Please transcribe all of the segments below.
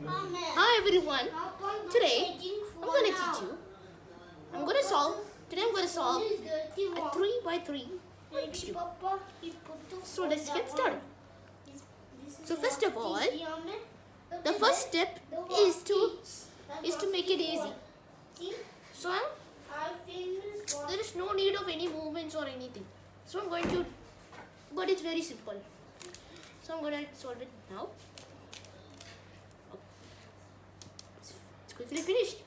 Hi everyone. Today I'm going to teach you. I'm going to solve. Today I'm going to solve a 3 by 3 cube. So let's get started. So first of all, the first step is to make it easy. So there is no need of any movements or anything. So I'm going to, but it's very simple. So I'm going to solve it now. It's quickly finished.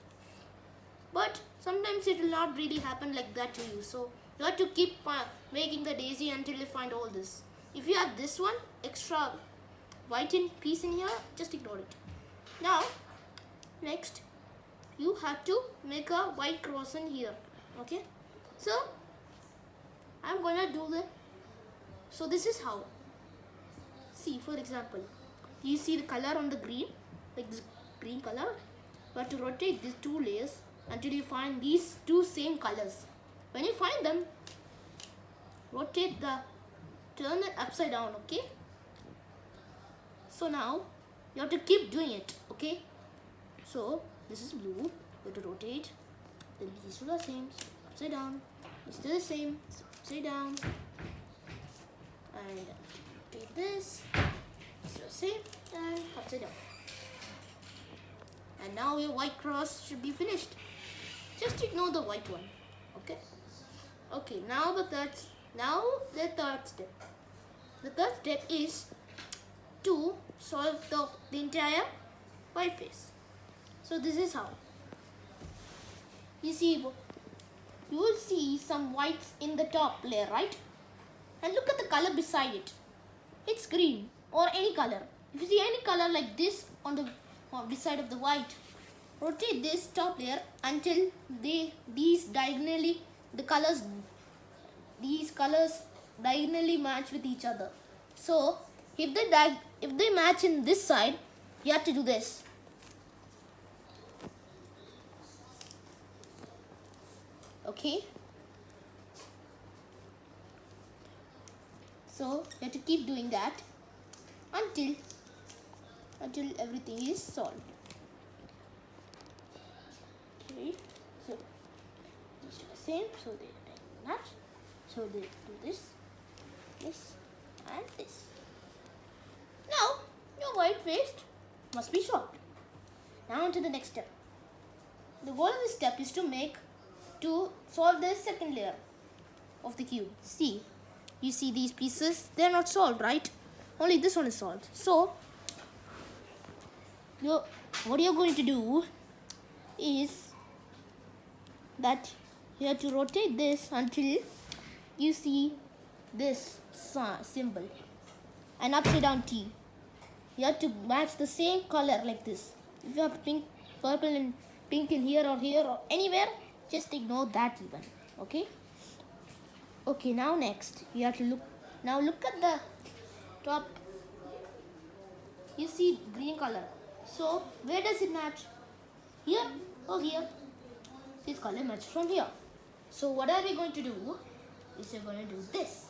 But sometimes it will not really happen like that to you. So you have to keep making the daisy until you find all this. If you have this one extra white piece in here, just ignore it. Now, next you have to make a white cross in here. Okay. So I'm gonna do the. So this is how. See, for example, you see the color on the green, like this green color. You have to rotate these two layers until you find these two same colors. When you find them, turn it upside down, okay? So now you have to keep doing it, okay? So this is blue, you have to rotate. Then these two are the same, upside down. It's still the same, upside down. And take this, still the same, and upside down. And now your white cross should be finished. Just ignore the white one, okay? Okay, now the third step. The third step is to solve the entire white face. So this is how. You will see some whites in the top layer, right? And look at the color beside it. It's green or any color. If you see any color like this on the beside of the white, rotate this top layer until these colors diagonally match with each other. So if they match in this side, you have to do this. Okay. So you have to keep doing that until everything is solved. Okay, so these two are the same, so they match. So they do this, and this. Now your white face must be solved. Now on to the next step. The goal of this step is to solve the second layer of the cube. See, you see these pieces, they are not solved, right? Only this one is solved. So what you're going to do is that you have to rotate this until you see this symbol, an upside down T. You have to match the same color like this. If you have pink, purple and pink in here or anywhere, just ignore that even. Okay? Okay, now next you have to look at the top. You see green color. So where does it match? Here or here? This color matches from here. So what are we going to do? Is we're going to do this,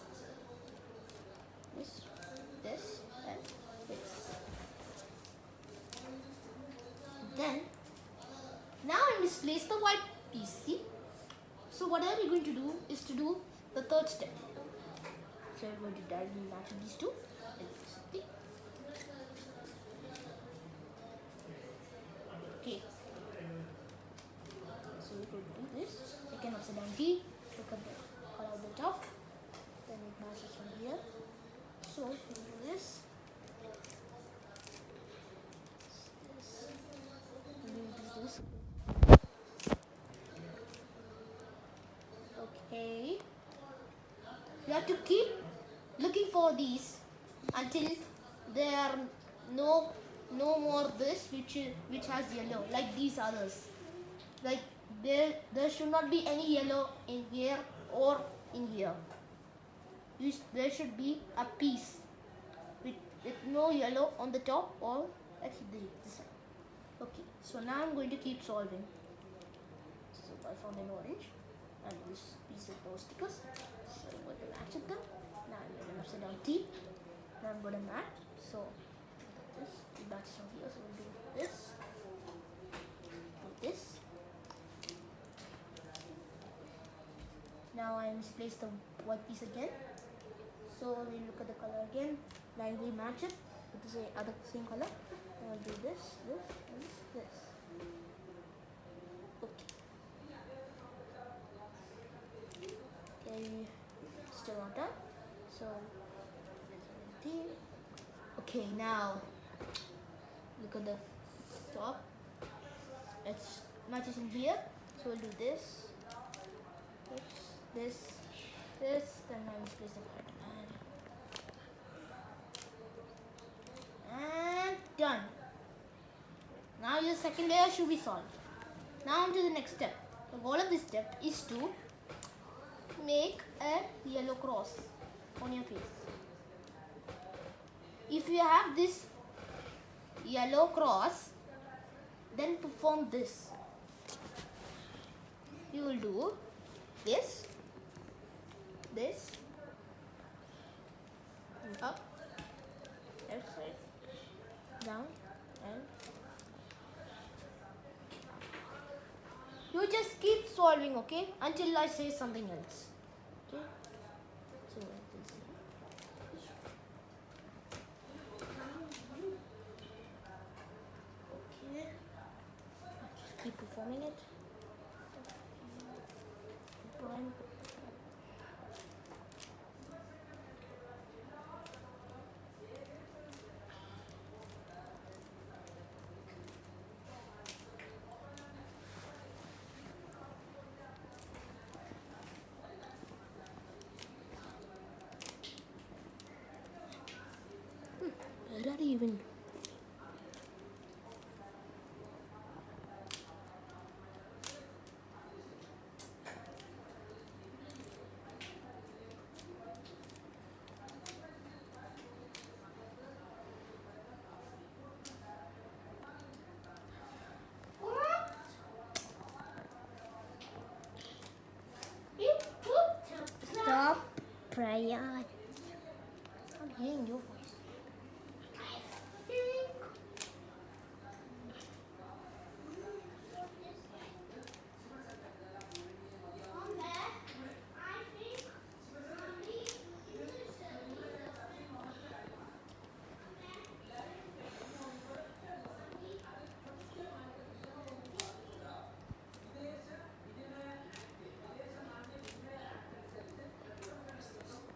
and this. Then now I misplaced the white piece. See? So what are we going to do is to do the third step. So we're going to diagonally match these two. Okay. So we're going to do this. Again, upside down T. Look at the color at the top. Then it matches from here. So we'll do this. We'll do this. Okay. You have to keep looking for these until there are no more this which has yellow like these others. Like there should not be any yellow in here or in here. There should be a piece with no yellow on the top or at this side. Okay, so now I'm going to keep solving. So I found an orange and this piece of no stickers. So I'm going to match it them. Now I'm going to upside down T. Now I'm going to match. So this matches from here. So we'll do this. now I misplaced the white piece again. So we look at the color again, blindly match it with the same color. And I'll do this, and this. Okay, still not done. So okay, now look at the top. It matches in here. So we'll do this, this, then I misplace the card. And done. Now your second layer should be solved. Now on to the next step. The goal of this step is to make a yellow cross on your face. If you have this yellow cross, then perform this. You will do this, and up, left side, down, and you just keep solving, okay, until I say something else. Okay, so this. Okay, just keep performing it. Where are you even? Stop, Brian. I'm hearing your voice.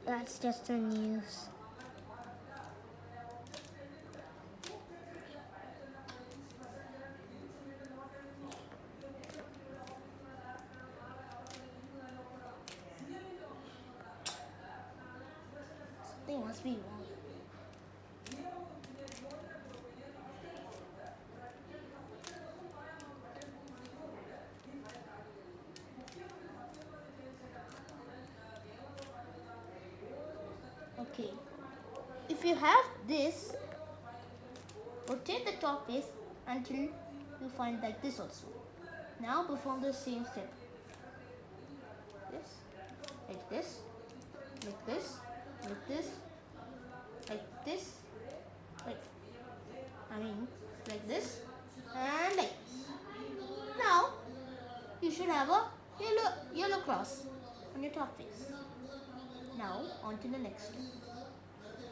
That's just the news. Something must be wrong. Okay, if you have this, rotate the top face until you find like this also. Now perform the same step. This, like this, like this, like this, like this, like this, and like this. Now you should have a yellow cross on your top face. Now on to the next step.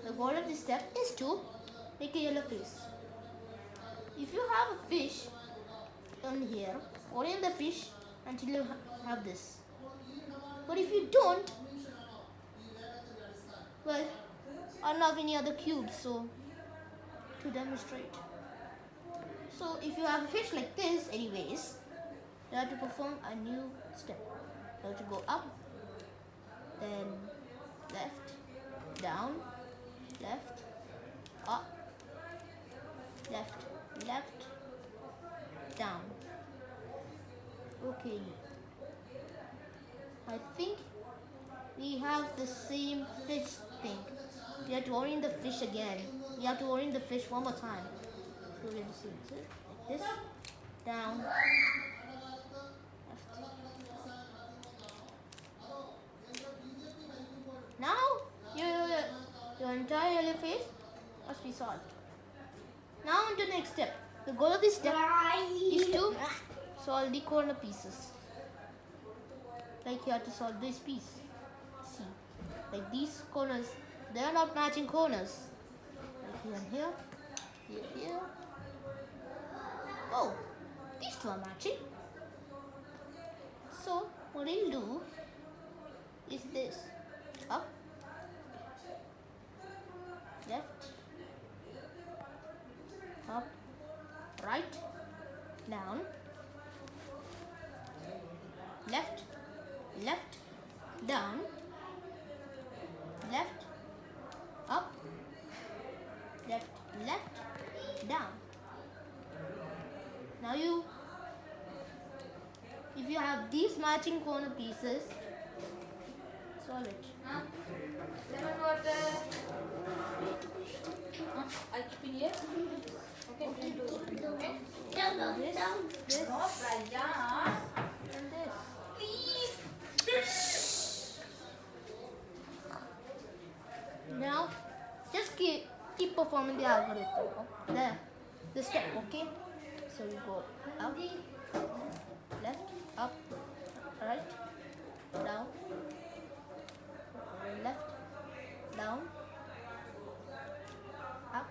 The goal of this step is to make a yellow face. If you have a fish on here, orient the fish until you have this. But if you don't, well, I don't have any other cubes, so to demonstrate. So if you have a fish like this anyways, you have to perform a new step. You have to go up, then left, down, left, up, left, down. Okay, I think we have the same fish thing. We have to orient the fish again. We have to orient the fish one more time. So we'll see. So like this, down, left. Now your entire yellow face must be solved. Now on to the next step. The goal of this step is to solve the corner pieces. like you have to solve this piece. See, like these corners, they are not matching corners. Like here and here, here. Oh, these two are matching. So what I'll do is this: up, left, up, right, down, left, left, down, left, up, left, left, down. Now if you have these matching corner pieces, solve it. Lemon water. I keep in here. Okay, we can do it. Okay. This, No, Brian. and this. Please. Now, just keep performing the algorithm. The step, okay? So we go up, left, up, right, down, left, down, up.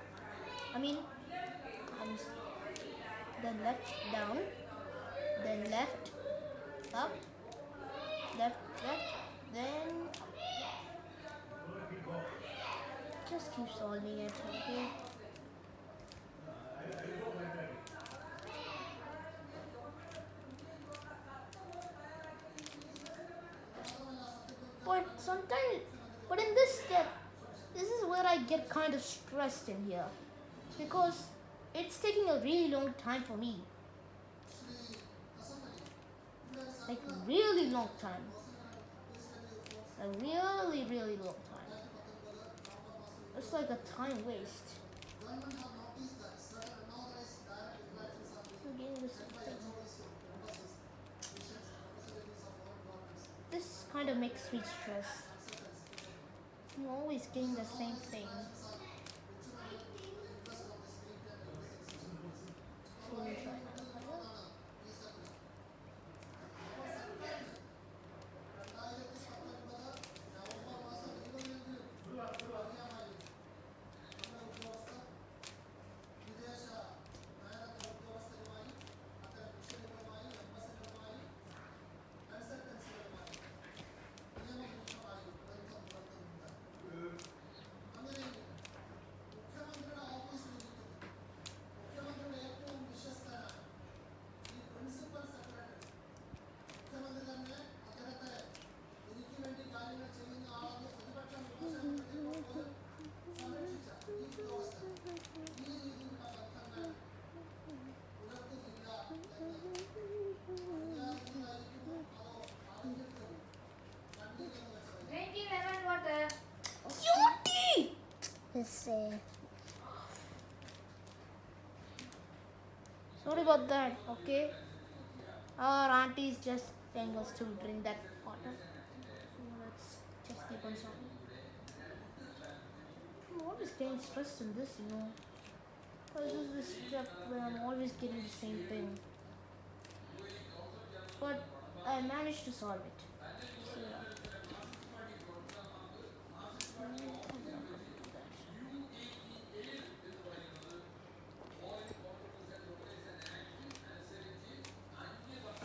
Then left, down, then left, up, left, then just keep solving it, okay? But in this step, this is where I get kind of stressed in here, because it's taking a really long time for me. Like really long time. A really, really long time. It's like a time waste. Again, the same thing. This kind of makes me stressed. You're always getting the same thing. So we'll try that. Drinking lemon water. Cutie! Let's see. Sorry about that, okay? Our auntie is just telling us to drink that water. So let's just keep on solving. I'm always getting stressed in this, you know. This is the step where I'm always getting the same thing. But I managed to solve it. So yeah.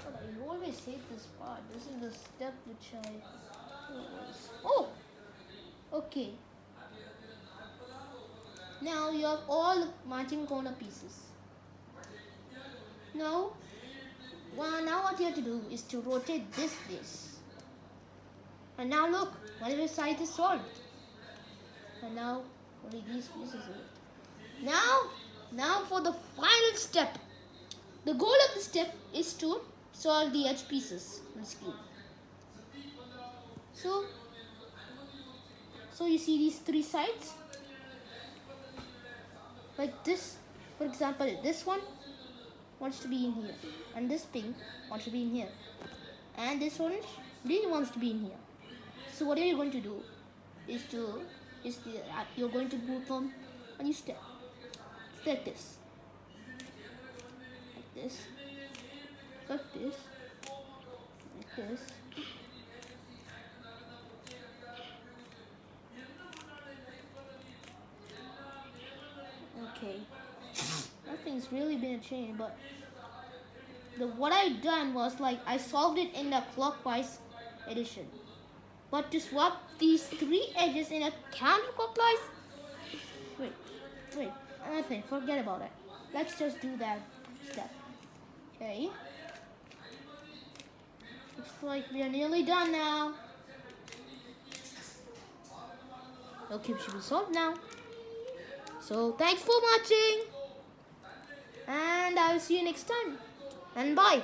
But I always hate this part. This is the step which I always... Oh! Okay. Now you have all matching corner pieces. Now what you have to do is to rotate this. And now look, one of the side is solved. And now only these pieces are left. Now for the final step. The goal of the step is to solve the edge pieces on the screen. So you see these three sides? Like this, for example, this one wants to be in here, and this pink wants to be in here, and this orange really wants to be in here. So what are you going to do you're going to move from a new step. It's like this, like this, like this, like this, Okay. Nothing's really been a change, but what I done was like I solved it in the clockwise edition. But to swap these 3 edges in a counterclockwise, wait, nothing. Forget about it. Let's just do that step. Okay. Looks like we are nearly done now. Okay, we should be solved now. So thanks for watching, and I'll see you next time. And bye.